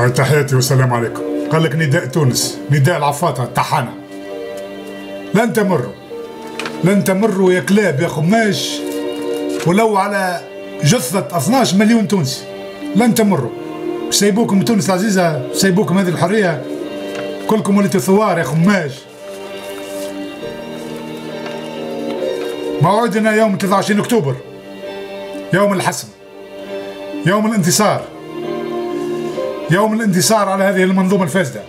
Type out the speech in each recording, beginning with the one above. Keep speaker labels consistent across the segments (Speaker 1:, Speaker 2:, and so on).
Speaker 1: تحياتي والسلام عليكم. قال لك نداء تونس، نداء العفاطة طحانة. لن تمروا يا كلاب يا خماش، ولو على جثة 12 مليون تونسي لن تمروا. سيبوكم تونس العزيزة، سيبوكم هذه الحرية، كلكم وليتوا ثوار يا خماش. موعدنا يوم 23 أكتوبر، يوم الحسم، يوم الانتصار، يوم الانتصار على هذه المنظومة الفاسدة.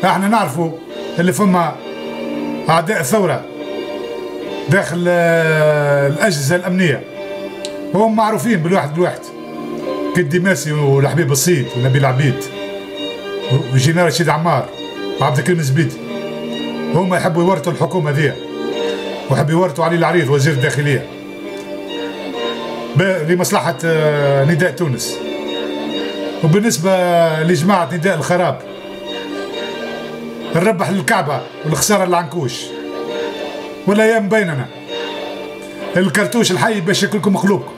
Speaker 1: احنا نعرفوا اللي فما أعداء الثورة داخل الأجهزة الأمنية، وهم معروفين بالواحد كالدماسي والحبيب الصيد ونبيل عبيد وجنرال رشيد عمار وعبد الكريم الزبيدي. هم يحبوا يورطوا الحكومة ذي، ويحبوا يورطوا علي العريض وزير الداخلية لمصلحة نداء تونس. وبالنسبة لجماعة نداء الخراب، الربح للكعبة والخسارة للعنكوش، والأيام بيننا. الكرتوش الحي باش ياكلكم قلوبكم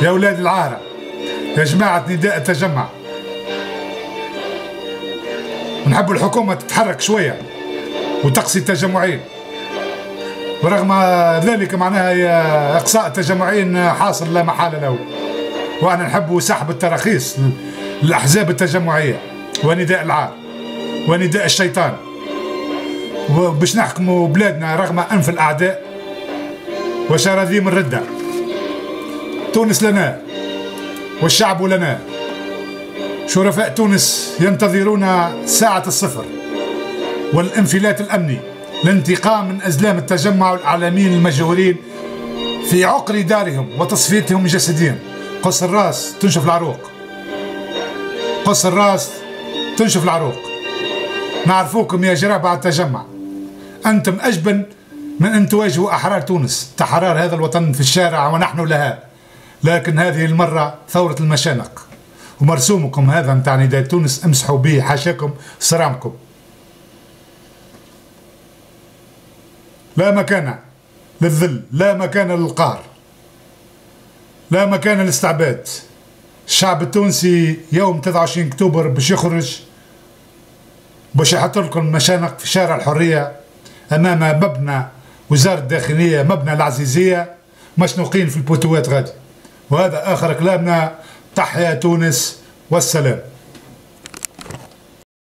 Speaker 1: يا أولاد العاهرة، يا جماعة نداء التجمع. ونحب الحكومة تتحرك شوية وتقصي التجمعين، ورغم ذلك معناها إقصاء التجمعين حاصل لا محالة له. وأنا نحب سحب التراخيص للأحزاب التجمعية ونداء العار ونداء الشيطان، وباش نحكموا بلادنا رغم أنف الأعداء وشراذيم الردة. تونس لنا والشعب لنا. شرفاء تونس ينتظرون ساعة الصفر والانفلات الأمني للانتقام من أزلام التجمع والإعلاميين المجهولين في عقر دارهم وتصفيتهم جسديا. قص الراس تنشف العروق، قص الراس تنشف العروق. نعرفوكم يا جرابة على التجمع، أنتم أجبن من أن تواجهوا أحرار تونس، تحرار هذا الوطن في الشارع ونحن لها. لكن هذه المرة ثورة المشانق، ومرسومكم هذا متاع نداء تونس امسحوا به حاشاكم صرامكم. لا مكان للذل، لا مكان للقهر، لا مكان للاستعباد. الشعب التونسي يوم 23 أكتوبر باش يخرج، باش يحط لكم مشانق في شارع الحرية أمام مبنى وزارة الداخلية، مبنى العزيزية، مشنوقين في البوتوات غادي. وهذا آخر كلامنا. تحيا تونس والسلام.